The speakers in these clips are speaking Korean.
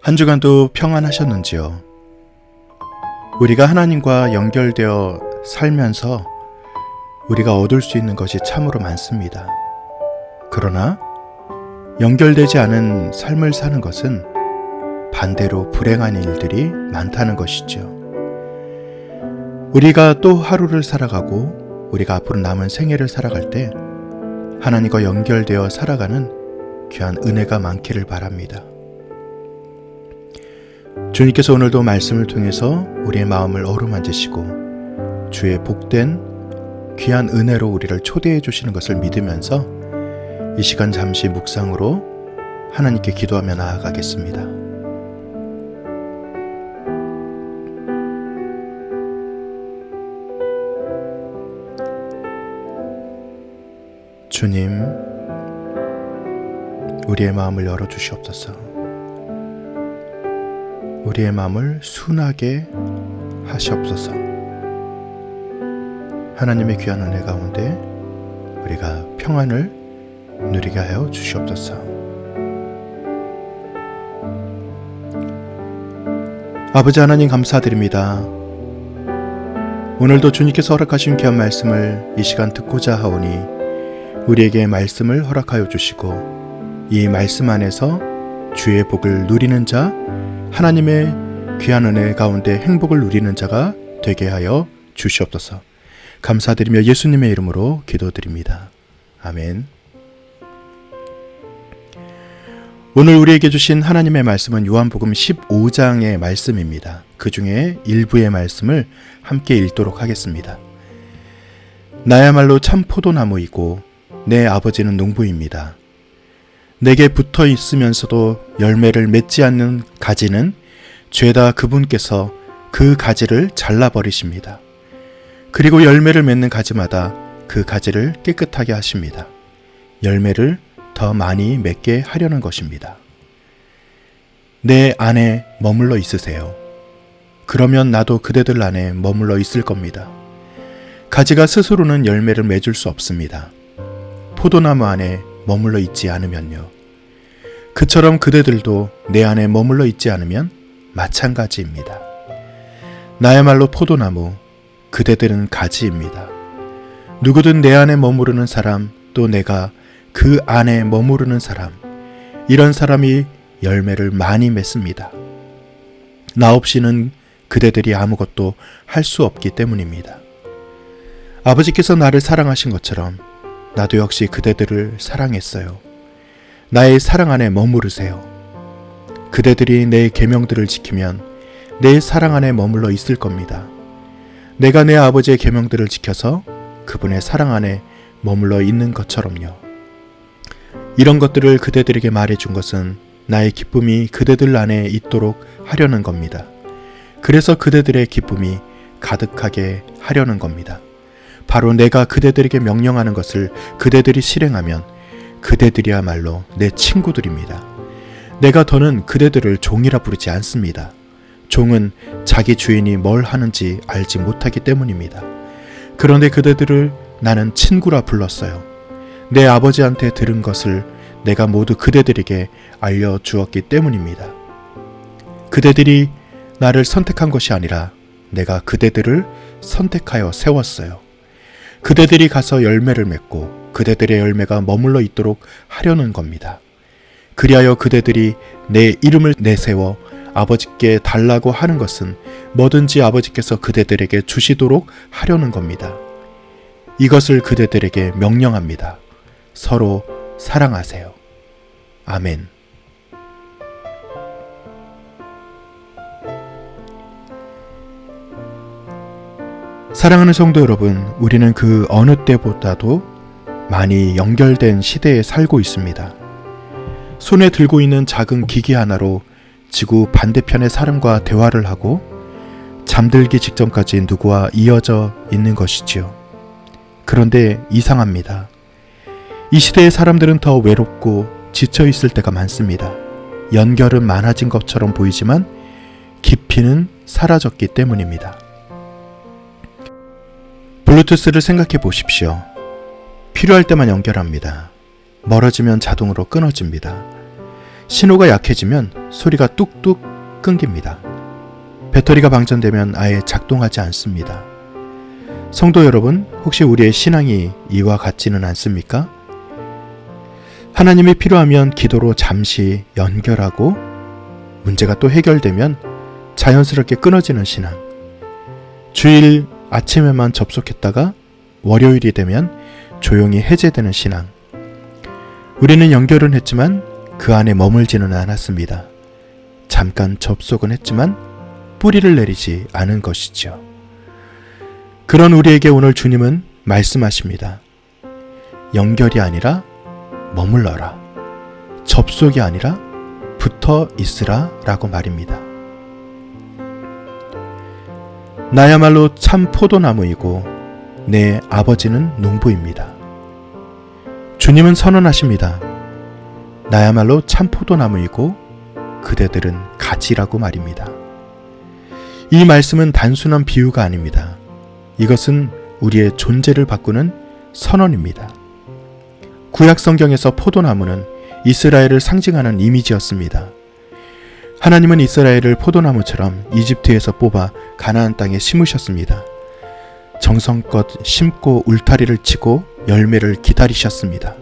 한 주간도 평안하셨는지요? 우리가 하나님과 연결되어 살면서 우리가 얻을 수 있는 것이 참으로 많습니다. 그러나 연결되지 않은 삶을 사는 것은 반대로 불행한 일들이 많다는 것이죠. 우리가 또 하루를 살아가고 우리가 앞으로 남은 생애를 살아갈 때 하나님과 연결되어 살아가는 귀한 은혜가 많기를 바랍니다. 주님께서 오늘도 말씀을 통해서 우리의 마음을 어루만지시고 주의 복된 귀한 은혜로 우리를 초대해 주시는 것을 믿으면서 이 시간 잠시 묵상으로 하나님께 기도하며 나아가겠습니다. 주님, 우리의 마음을 열어주시옵소서. 우리의 마음을 순하게 하시옵소서. 하나님의 귀한 은혜 가운데 우리가 평안을 누리게 하여 주시옵소서. 아버지 하나님 감사드립니다. 오늘도 주님께서 허락하신 귀한 말씀을 이 시간 듣고자 하오니 우리에게 말씀을 허락하여 주시고 이 말씀 안에서 주의 복을 누리는 자, 하나님의 귀한 은혜 가운데 행복을 누리는 자가 되게 하여 주시옵소서. 감사드리며 예수님의 이름으로 기도드립니다. 아멘. 오늘 우리에게 주신 하나님의 말씀은 요한복음 15장의 말씀입니다. 그 중에 일부의 말씀을 함께 읽도록 하겠습니다. 나야말로 참 포도나무이고 내 아버지는 농부입니다. 내게 붙어 있으면서도 열매를 맺지 않는 가지는 죄다 그분께서 그 가지를 잘라버리십니다. 그리고 열매를 맺는 가지마다 그 가지를 깨끗하게 하십니다. 열매를 더 많이 맺게 하려는 것입니다. 내 안에 머물러 있으세요. 그러면 나도 그대들 안에 머물러 있을 겁니다. 가지가 스스로는 열매를 맺을 수 없습니다. 포도나무 안에 머물러 있지 않으면요. 그처럼 그대들도 내 안에 머물러 있지 않으면 마찬가지입니다. 나야말로 포도나무, 그대들은 가지입니다. 누구든 내 안에 머무르는 사람, 또 내가 그 안에 머무르는 사람, 이런 사람이 열매를 많이 맺습니다. 나 없이는 그대들이 아무것도 할 수 없기 때문입니다. 아버지께서 나를 사랑하신 것처럼 나도 역시 그대들을 사랑했어요. 나의 사랑 안에 머무르세요. 그대들이 내 계명들을 지키면 내 사랑 안에 머물러 있을 겁니다. 내가 내 아버지의 계명들을 지켜서 그분의 사랑 안에 머물러 있는 것처럼요. 이런 것들을 그대들에게 말해준 것은 나의 기쁨이 그대들 안에 있도록 하려는 겁니다. 그래서 그대들의 기쁨이 가득하게 하려는 겁니다. 바로 내가 그대들에게 명령하는 것을 그대들이 실행하면 그대들이야말로 내 친구들입니다. 내가 더는 그대들을 종이라 부르지 않습니다. 종은 자기 주인이 뭘 하는지 알지 못하기 때문입니다. 그런데 그대들을 나는 친구라 불렀어요. 내 아버지한테 들은 것을 내가 모두 그대들에게 알려주었기 때문입니다. 그대들이 나를 선택한 것이 아니라 내가 그대들을 선택하여 세웠어요. 그대들이 가서 열매를 맺고 그대들의 열매가 머물러 있도록 하려는 겁니다. 그리하여 그대들이 내 이름을 내세워 아버지께 달라고 하는 것은 뭐든지 아버지께서 그대들에게 주시도록 하려는 겁니다. 이것을 그대들에게 명령합니다. 서로 사랑하세요. 아멘. 사랑하는 성도 여러분, 우리는 그 어느 때보다도 많이 연결된 시대에 살고 있습니다. 손에 들고 있는 작은 기기 하나로 지구 반대편의 사람과 대화를 하고 잠들기 직전까지 누구와 이어져 있는 것이지요. 그런데 이상합니다. 이 시대의 사람들은 더 외롭고 지쳐 있을 때가 많습니다. 연결은 많아진 것처럼 보이지만 깊이는 사라졌기 때문입니다. 블루투스를 생각해 보십시오. 필요할 때만 연결합니다. 멀어지면 자동으로 끊어집니다. 신호가 약해지면 소리가 뚝뚝 끊깁니다. 배터리가 방전되면 아예 작동하지 않습니다. 성도 여러분, 혹시 우리의 신앙이 이와 같지는 않습니까? 하나님이 필요하면 기도로 잠시 연결하고 문제가 또 해결되면 자연스럽게 끊어지는 신앙. 주일 아침에만 접속했다가 월요일이 되면 조용히 해제되는 신앙. 우리는 연결은 했지만 그 안에 머물지는 않았습니다. 잠깐 접속은 했지만 뿌리를 내리지 않은 것이죠. 그런 우리에게 오늘 주님은 말씀하십니다. 연결이 아니라 머물러라. 접속이 아니라 붙어 있으라 라고 말입니다. 나야말로 참 포도나무이고 내 아버지는 농부입니다. 주님은 선언하십니다. 나야말로 참 포도나무이고 그대들은 가지라고 말입니다. 이 말씀은 단순한 비유가 아닙니다. 이것은 우리의 존재를 바꾸는 선언입니다. 구약 성경에서 포도나무는 이스라엘을 상징하는 이미지였습니다. 하나님은 이스라엘을 포도나무처럼 이집트에서 뽑아 가나안 땅에 심으셨습니다. 정성껏 심고 울타리를 치고 열매를 기다리셨습니다.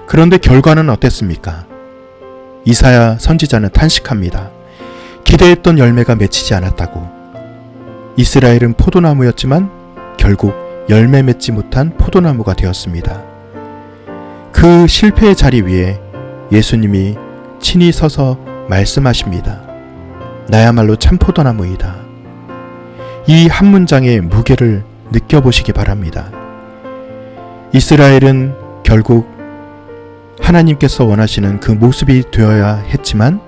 그런데 결과는 어땠습니까? 이사야 선지자는 탄식합니다. 기대했던 열매가 맺히지 않았다고. 이스라엘은 포도나무였지만 결국 열매 맺지 못한 포도나무가 되었습니다. 그 실패의 자리 위에 예수님이 친히 서서 말씀하십니다. 나야말로 참 포도나무이다. 이 한 문장의 무게를 느껴보시기 바랍니다. 이스라엘은 결국 하나님께서 원하시는 그 모습이 되어야 했지만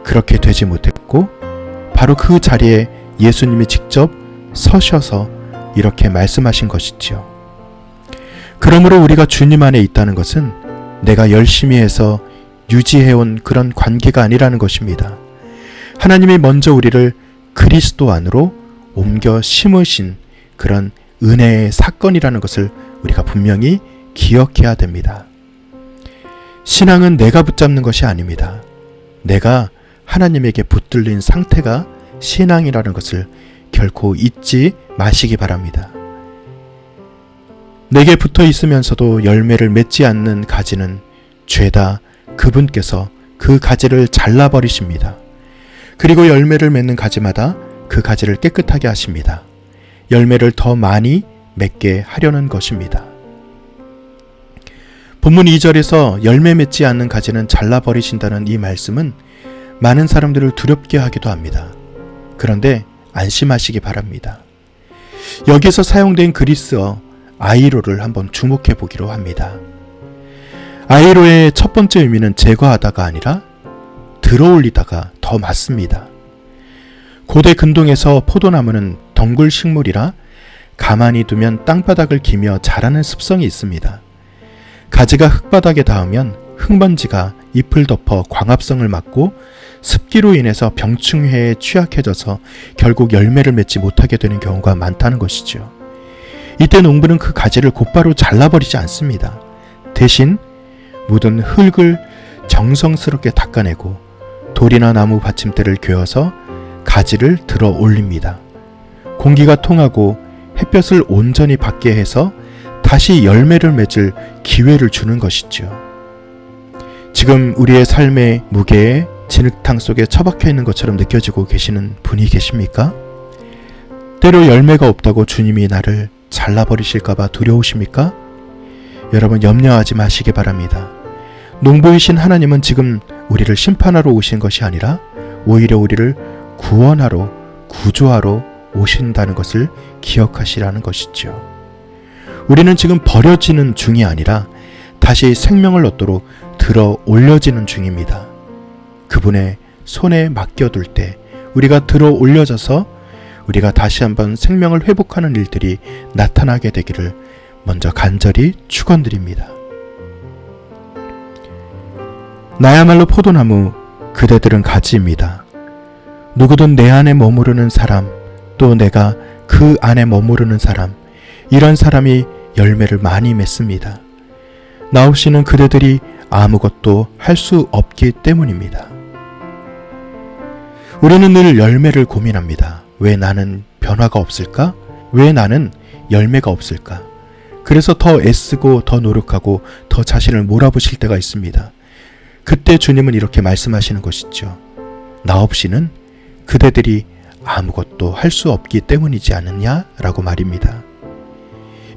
그렇게 되지 못했고 바로 그 자리에 예수님이 직접 서셔서 이렇게 말씀하신 것이지요. 그러므로 우리가 주님 안에 있다는 것은 내가 열심히 해서 유지해온 그런 관계가 아니라는 것입니다. 하나님이 먼저 우리를 그리스도 안으로 옮겨 심으신 그런 은혜의 사건이라는 것을 우리가 분명히 기억해야 됩니다. 신앙은 내가 붙잡는 것이 아닙니다. 내가 하나님에게 붙들린 상태가 신앙이라는 것을 결코 잊지 마시기 바랍니다. 내게 붙어 있으면서도 열매를 맺지 않는 가지는 죄다 그분께서 그 가지를 잘라버리십니다. 그리고 열매를 맺는 가지마다 그 가지를 깨끗하게 하십니다. 열매를 더 많이 맺게 하려는 것입니다. 본문 2절에서 열매 맺지 않는 가지는 잘라버리신다는 이 말씀은 많은 사람들을 두렵게 하기도 합니다. 그런데 안심하시기 바랍니다. 여기서 사용된 그리스어 아이로를 한번 주목해 보기로 합니다. 아이로의 첫 번째 의미는 제거하다가 아니라 들어올리다가 더 맞습니다. 고대 근동에서 포도나무는 덩굴 식물이라 가만히 두면 땅바닥을 기며 자라는 습성이 있습니다. 가지가 흙바닥에 닿으면 흙먼지가 잎을 덮어 광합성을 막고 습기로 인해서 병충해에 취약해져서 결국 열매를 맺지 못하게 되는 경우가 많다는 것이죠. 이때 농부는 그 가지를 곧바로 잘라버리지 않습니다. 대신 묻은 흙을 정성스럽게 닦아내고 돌이나 나무 받침대를 괴어서 가지를 들어 올립니다. 공기가 통하고 햇볕을 온전히 받게 해서 다시 열매를 맺을 기회를 주는 것이죠. 지금 우리의 삶의 무게에 진흙탕 속에 처박혀 있는 것처럼 느껴지고 계시는 분이 계십니까? 때로 열매가 없다고 주님이 나를 잘라버리실까봐 두려우십니까? 여러분 염려하지 마시기 바랍니다. 농부이신 하나님은 지금 우리를 심판하러 오신 것이 아니라 오히려 우리를 구원하러 구조하러 오신다는 것을 기억하시라는 것이죠. 우리는 지금 버려지는 중이 아니라 다시 생명을 얻도록 들어 올려지는 중입니다. 그분의 손에 맡겨둘 때 우리가 들어 올려져서 우리가 다시 한번 생명을 회복하는 일들이 나타나게 되기를 먼저 간절히 축원드립니다. 나야말로 포도나무, 그대들은 가지입니다. 누구든 내 안에 머무르는 사람, 또 내가 그 안에 머무르는 사람, 이런 사람이 열매를 많이 맺습니다. 나 없이는 그대들이 아무것도 할 수 없기 때문입니다. 우리는 늘 열매를 고민합니다. 왜 나는 변화가 없을까? 왜 나는 열매가 없을까? 그래서 더 애쓰고 더 노력하고 더 자신을 몰아붙일 때가 있습니다. 그때 주님은 이렇게 말씀하시는 것이죠. 나 없이는 그대들이 아무것도 할 수 없기 때문이지 않느냐? 라고 말입니다.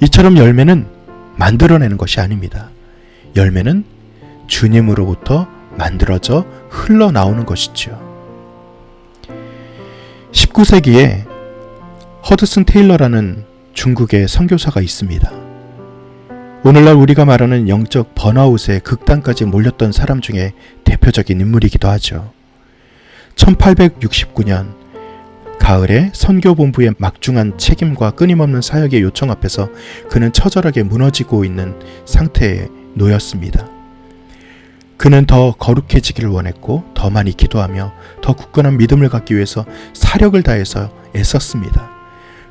이처럼 열매는 만들어내는 것이 아닙니다. 열매는 주님으로부터 만들어져 흘러나오는 것이죠. 19세기에 허드슨 테일러라는 중국의 선교사가 있습니다. 오늘날 우리가 말하는 영적 번아웃의 극단까지 몰렸던 사람 중에 대표적인 인물이기도 하죠. 1869년 가을에 선교본부의 막중한 책임과 끊임없는 사역의 요청 앞에서 그는 처절하게 무너지고 있는 상태에 놓였습니다. 그는 더 거룩해지기를 원했고 더 많이 기도하며 더 굳건한 믿음을 갖기 위해서 사력을 다해서 애썼습니다.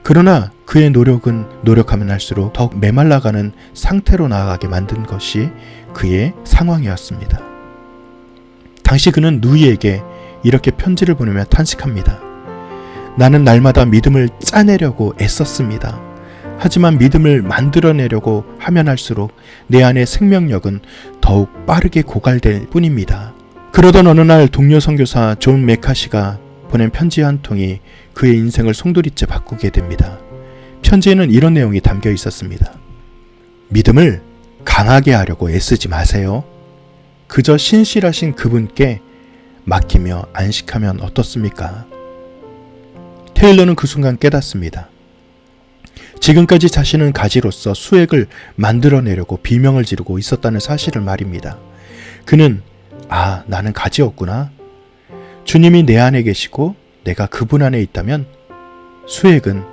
그러나 그의 노력은 노력하면 할수록 더욱 메말라가는 상태로 나아가게 만든 것이 그의 상황이었습니다. 당시 그는 누이에게 이렇게 편지를 보내며 탄식합니다. 나는 날마다 믿음을 짜내려고 애썼습니다. 하지만 믿음을 만들어내려고 하면 할수록 내 안의 생명력은 더욱 빠르게 고갈될 뿐입니다. 그러던 어느 날 동료 선교사 존 메카시가 보낸 편지 한 통이 그의 인생을 송두리째 바꾸게 됩니다. 편지에는 이런 내용이 담겨 있었습니다. 믿음을 강하게 하려고 애쓰지 마세요. 그저 신실하신 그분께 맡기며 안식하면 어떻습니까? 테일러는 그 순간 깨닫습니다. 지금까지 자신은 가지로서 수액을 만들어내려고 비명을 지르고 있었다는 사실을 말입니다. 그는 나는 가지였구나. 주님이 내 안에 계시고 내가 그분 안에 있다면 수액은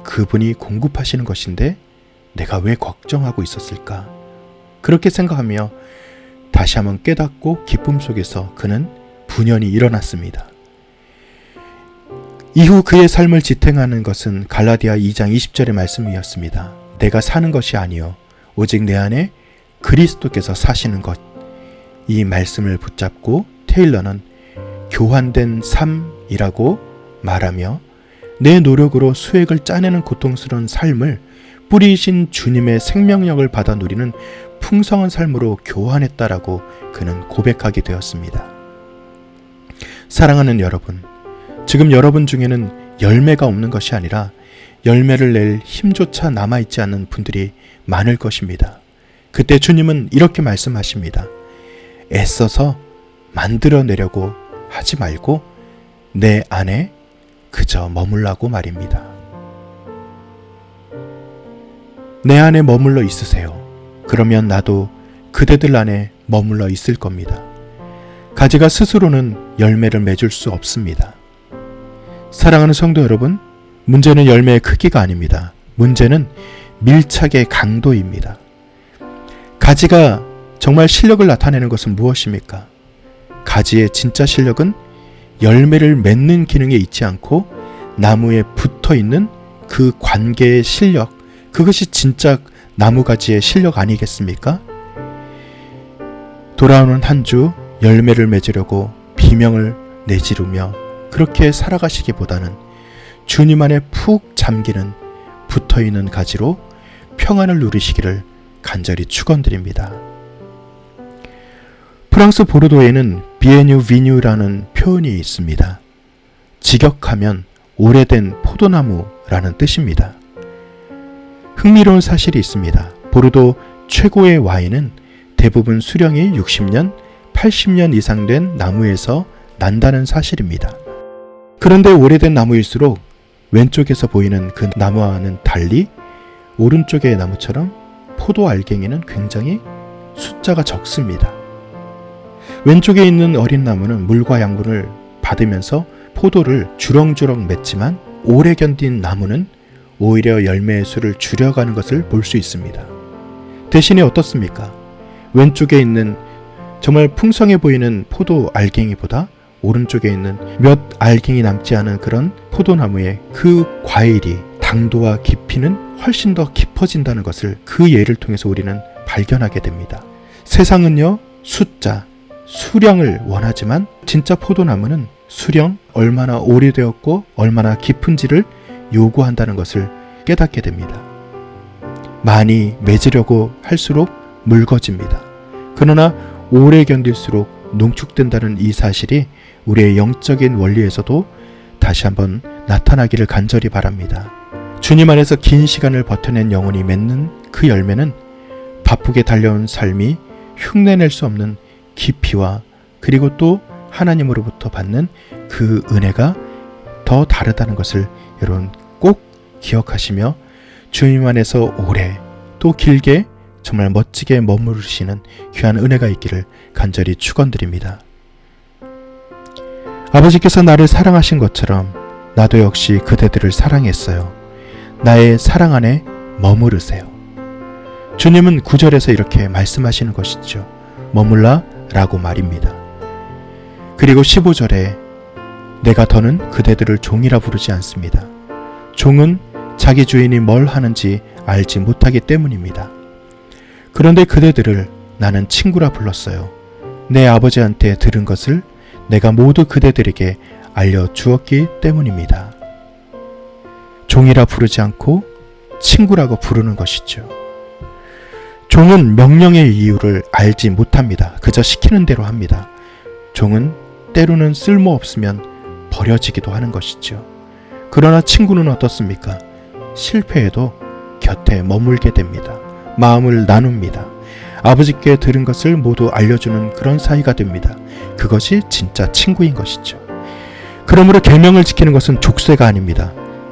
그분이 공급하시는 것인데 내가 왜 걱정하고 있었을까? 그렇게 생각하며 다시 한번 깨닫고 기쁨 속에서 그는 분연히 일어났습니다. 이후 그의 삶을 지탱하는 것은 갈라디아 2장 20절의 말씀이었습니다. 내가 사는 것이 아니요 오직 내 안에 그리스도께서 사시는 것. 이 말씀을 붙잡고 테일러는 교환된 삶이라고 말하며 내 노력으로 수액을 짜내는 고통스러운 삶을 뿌리신 주님의 생명력을 받아 누리는 풍성한 삶으로 교환했다라고 그는 고백하게 되었습니다. 사랑하는 여러분, 지금 여러분 중에는 열매가 없는 것이 아니라 열매를 낼 힘조차 남아있지 않는 분들이 많을 것입니다. 그때 주님은 이렇게 말씀하십니다. 애써서 만들어내려고 하지 말고 내 안에 그저 머물라고 말입니다. 내 안에 머물러 있으세요. 그러면 나도 그대들 안에 머물러 있을 겁니다. 가지가 스스로는 열매를 맺을 수 없습니다. 사랑하는 성도 여러분, 문제는 열매의 크기가 아닙니다. 문제는 밀착의 강도입니다. 가지가 정말 실력을 나타내는 것은 무엇입니까? 가지의 진짜 실력은 열매를 맺는 기능에 있지 않고 나무에 붙어있는 그 관계의 실력, 그것이 진짜 나무가지의 실력 아니겠습니까? 돌아오는 한 주 열매를 맺으려고 비명을 내지르며 그렇게 살아가시기보다는 주님 안에 푹 잠기는 붙어있는 가지로 평안을 누리시기를 간절히 축원드립니다. 프랑스 보르도에는 비에뉴 비뉴라는 표현이 있습니다. 직역하면 오래된 포도나무라는 뜻입니다. 흥미로운 사실이 있습니다. 보르도 최고의 와인은 대부분 수령이 60년, 80년 이상 된 나무에서 난다는 사실입니다. 그런데 오래된 나무일수록 왼쪽에서 보이는 그 나무와는 달리 오른쪽의 나무처럼 포도 알갱이는 굉장히 숫자가 적습니다. 왼쪽에 있는 어린 나무는 물과 양분을 받으면서 포도를 주렁주렁 맺지만 오래 견딘 나무는 오히려 열매의 수를 줄여가는 것을 볼 수 있습니다. 대신에 어떻습니까? 왼쪽에 있는 정말 풍성해 보이는 포도 알갱이보다 오른쪽에 있는 몇 알갱이 남지 않은 그런 포도나무의 그 과일이 당도와 깊이는 훨씬 더 깊어진다는 것을 그 예를 통해서 우리는 발견하게 됩니다. 세상은요, 숫자, 수령을 원하지만 진짜 포도나무는 수령, 얼마나 오래되었고 얼마나 깊은지를 요구한다는 것을 깨닫게 됩니다. 많이 맺으려고 할수록 묽어집니다. 그러나 오래 견딜수록 농축된다는 이 사실이 우리의 영적인 원리에서도 다시 한번 나타나기를 간절히 바랍니다. 주님 안에서 긴 시간을 버텨낸 영혼이 맺는 그 열매는 바쁘게 달려온 삶이 흉내낼 수 없는 깊이와 그리고 또 하나님으로부터 받는 그 은혜가 더 다르다는 것을 여러분 꼭 기억하시며 주님 안에서 오래 또 길게 정말 멋지게 머무르시는 귀한 은혜가 있기를 간절히 축원드립니다. 아버지께서 나를 사랑하신 것처럼 나도 역시 그대들을 사랑했어요. 나의 사랑 안에 머무르세요. 주님은 9절에서 이렇게 말씀하시는 것이죠. 머물라 라고 말입니다. 그리고 15절에 내가 더는 그대들을 종이라 부르지 않습니다. 종은 자기 주인이 뭘 하는지 알지 못하기 때문입니다. 그런데 그대들을 나는 친구라 불렀어요. 내 아버지한테 들은 것을 내가 모두 그대들에게 알려주었기 때문입니다. 종이라 부르지 않고 친구라고 부르는 것이죠. 종은 명령의 이유를 알지 못합니다. 그저 시키는 대로 합니다. 종은 때로는 쓸모없으면 버려지기도 하는 것이죠. 그러나 친구는 어떻습니까? 실패해도 곁에 머물게 됩니다. 마음을 나눕니다. 아버지께 들은 것을 모두 알려주는 그런 사이가 됩니다. 그것이 진짜 친구인 것이죠. 그러므로 계명을 지키는 것은 족쇄가 아닙니다.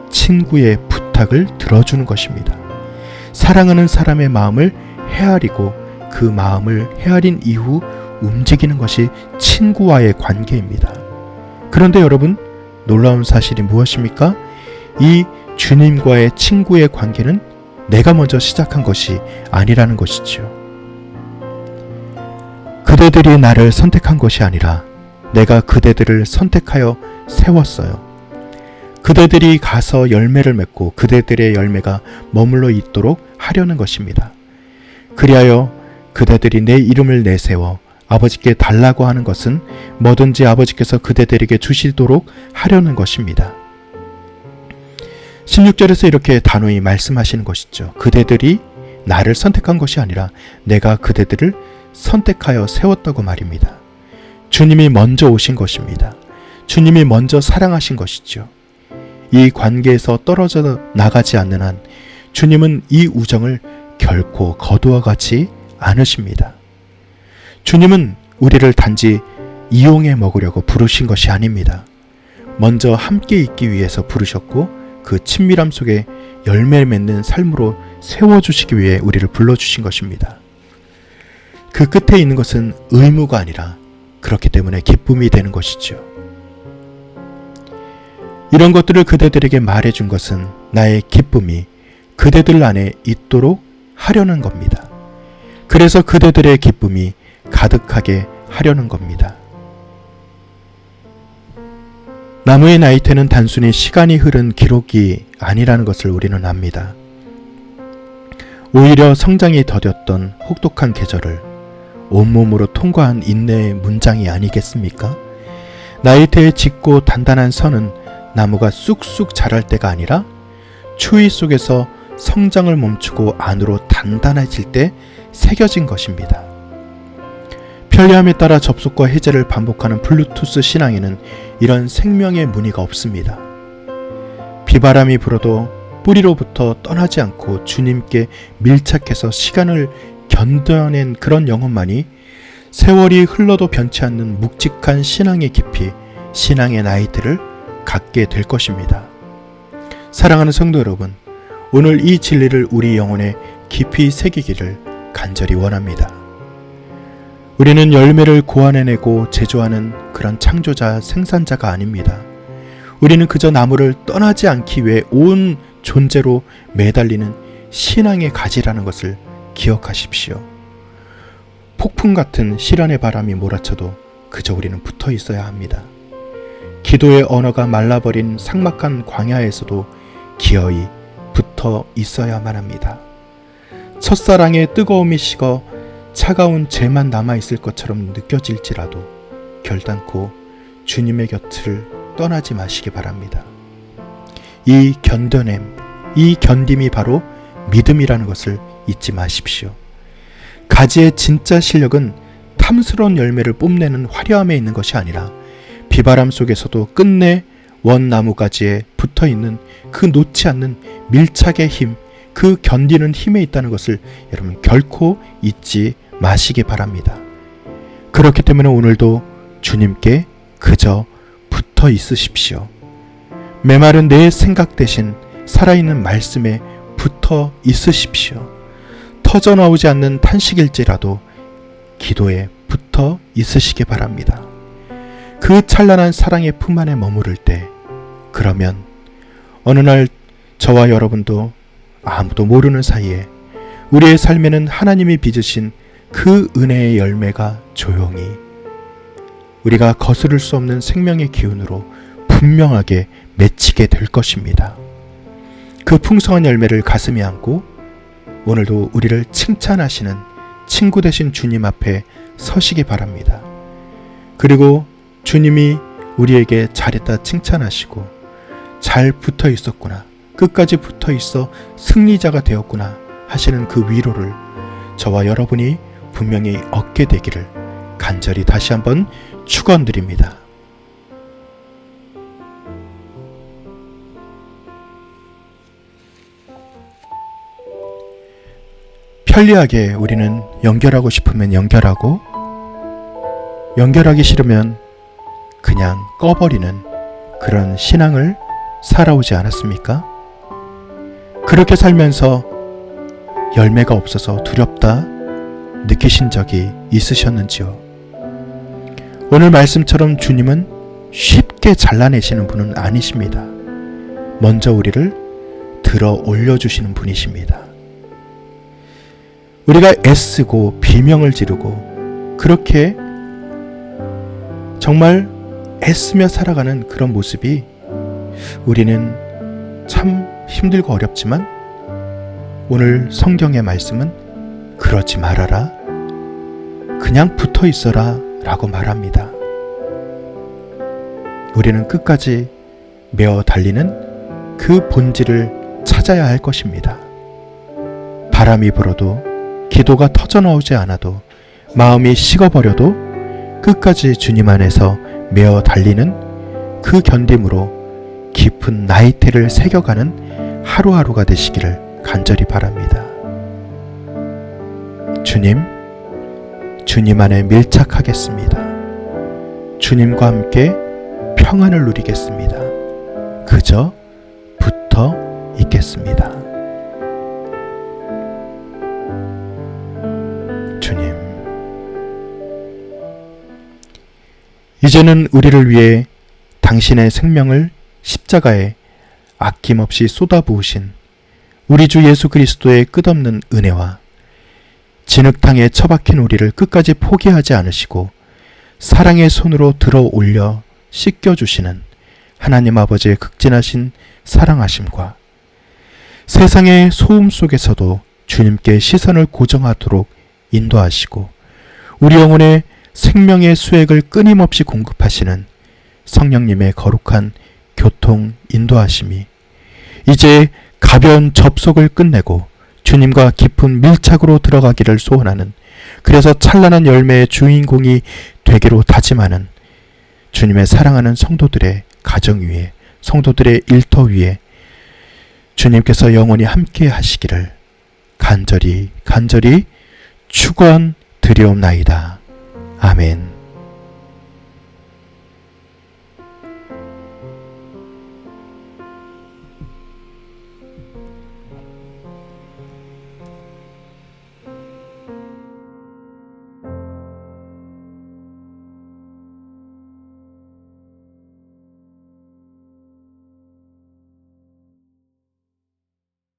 친구의 부탁을 들어주는 것입니다. 사랑하는 사람의 마음을 헤아리고 그 마음을 헤아린 이후 움직이는 것이 친구와의 관계입니다. 그런데 여러분, 놀라운 사실이 무엇입니까? 이 주님과의 친구의 관계는 내가 먼저 시작한 것이 아니라는 것이지요. 그대들이 나를 선택한 것이 아니라 내가 그대들을 선택하여 세웠어요. 그대들이 가서 열매를 맺고 그대들의 열매가 머물러 있도록 하려는 것입니다. 그리하여 그대들이 내 이름을 내세워 아버지께 달라고 하는 것은 뭐든지 아버지께서 그대들에게 주시도록 하려는 것입니다. 16절에서 이렇게 단호히 말씀하시는 것이죠. 그대들이 나를 선택한 것이 아니라 내가 그대들을 선택하여 세웠다고 말입니다. 주님이 먼저 오신 것입니다. 주님이 먼저 사랑하신 것이죠. 이 관계에서 떨어져 나가지 않는 한 주님은 이 우정을 결코 거두어 가지 않으십니다. 주님은 우리를 단지 이용해 먹으려고 부르신 것이 아닙니다. 먼저 함께 있기 위해서 부르셨고 그 친밀함 속에 열매 맺는 삶으로 세워주시기 위해 우리를 불러주신 것입니다. 그 끝에 있는 것은 의무가 아니라 그렇기 때문에 기쁨이 되는 것이죠. 이런 것들을 그대들에게 말해준 것은 나의 기쁨이 그대들 안에 있도록 하려는 겁니다. 그래서 그대들의 기쁨이 가득하게 하려는 겁니다. 나무의 나이테는 단순히 시간이 흐른 기록이 아니라는 것을 우리는 압니다. 오히려 성장이 더뎠던 혹독한 계절을 온몸으로 통과한 인내의 문장이 아니겠습니까? 나이테의 짙고 단단한 선은 나무가 쑥쑥 자랄 때가 아니라 추위 속에서 성장을 멈추고 안으로 단단해질 때 새겨진 것입니다. 편리함에 따라 접속과 해제를 반복하는 블루투스 신앙에는 이런 생명의 무늬가 없습니다. 비바람이 불어도 뿌리로부터 떠나지 않고 주님께 밀착해서 시간을 견뎌낸 그런 영혼만이 세월이 흘러도 변치 않는 묵직한 신앙의 깊이, 신앙의 나이트를 갖게 될 것입니다. 사랑하는 성도 여러분, 오늘 이 진리를 우리 영혼에 깊이 새기기를 간절히 원합니다. 우리는 열매를 고안해내고 제조하는 그런 창조자, 생산자가 아닙니다. 우리는 그저 나무를 떠나지 않기 위해 온 존재로 매달리는 신앙의 가지라는 것을 기억하십시오. 폭풍 같은 시련의 바람이 몰아쳐도 그저 우리는 붙어 있어야 합니다. 기도의 언어가 말라버린 삭막한 광야에서도 기어이 붙어 있어야만 합니다. 첫사랑의 뜨거움이 식어 차가운 재만 남아있을 것처럼 느껴질지라도 결단코 주님의 곁을 떠나지 마시기 바랍니다. 이 견뎌냄, 이 견딤이 바로 믿음이라는 것을 잊지 마십시오. 가지의 진짜 실력은 탐스러운 열매를 뽐내는 화려함에 있는 것이 아니라 비바람 속에서도 끝내 원나무가지에 붙어있는 그 놓지 않는 밀착의 힘, 그 견디는 힘에 있다는 것을 여러분 결코 잊지 마시기 바랍니다. 그렇기 때문에 오늘도 주님께 그저 붙어 있으십시오. 메마른 내 생각 대신 살아있는 말씀에 붙어 있으십시오. 터져나오지 않는 탄식일지라도 기도에 붙어 있으시기 바랍니다. 그 찬란한 사랑의 품 안에 머무를 때, 그러면 어느 날 저와 여러분도 아무도 모르는 사이에 우리의 삶에는 하나님이 빚으신 그 은혜의 열매가 조용히 우리가 거스를 수 없는 생명의 기운으로 분명하게 맺히게 될 것입니다. 그 풍성한 열매를 가슴에 안고 오늘도 우리를 칭찬하시는 친구 되신 주님 앞에 서시기 바랍니다. 그리고 주님이 우리에게 잘했다 칭찬하시고 잘 붙어 있었구나, 끝까지 붙어 있어 승리자가 되었구나 하시는 그 위로를 저와 여러분이 분명히 얻게 되기를 간절히 다시 한번 축원드립니다. 편리하게 우리는 연결하고 싶으면 연결하고, 연결하기 싫으면 그냥 꺼버리는 그런 신앙을 살아오지 않았습니까? 그렇게 살면서 열매가 없어서 두렵다 느끼신 적이 있으셨는지요? 오늘 말씀처럼 주님은 쉽게 잘라내시는 분은 아니십니다. 먼저 우리를 들어 올려주시는 분이십니다. 우리가 애쓰고 비명을 지르고 그렇게 정말 애쓰며 살아가는 그런 모습이 우리는 참 힘들고 어렵지만 오늘 성경의 말씀은 그러지 말아라, 그냥 붙어 있어라 라고 말합니다. 우리는 끝까지 메어 달리는 그 본질을 찾아야 할 것입니다. 바람이 불어도, 기도가 터져나오지 않아도, 마음이 식어버려도 끝까지 주님 안에서 메어 달리는 그 견딤으로 깊은 나이테를 새겨가는 하루하루가 되시기를 간절히 바랍니다. 주님 안에 밀착하겠습니다. 주님과 함께 평안을 누리겠습니다. 그저 붙어 있겠습니다. 주님, 이제는 우리를 위해 당신의 생명을 십자가에 아낌없이 쏟아부으신 우리 주 예수 그리스도의 끝없는 은혜와 진흙탕에 처박힌 우리를 끝까지 포기하지 않으시고 사랑의 손으로 들어 올려 씻겨주시는 하나님 아버지의 극진하신 사랑하심과 세상의 소음 속에서도 주님께 시선을 고정하도록 인도하시고 우리 영혼의 생명의 수액을 끊임없이 공급하시는 성령님의 거룩한 교통 인도하심이 이제 가벼운 접속을 끝내고 주님과 깊은 밀착으로 들어가기를 소원하는, 그래서 찬란한 열매의 주인공이 되기로 다짐하는 주님의 사랑하는 성도들의 가정 위에, 성도들의 일터 위에 주님께서 영원히 함께 하시기를 간절히 축원드리옵나이다. 아멘.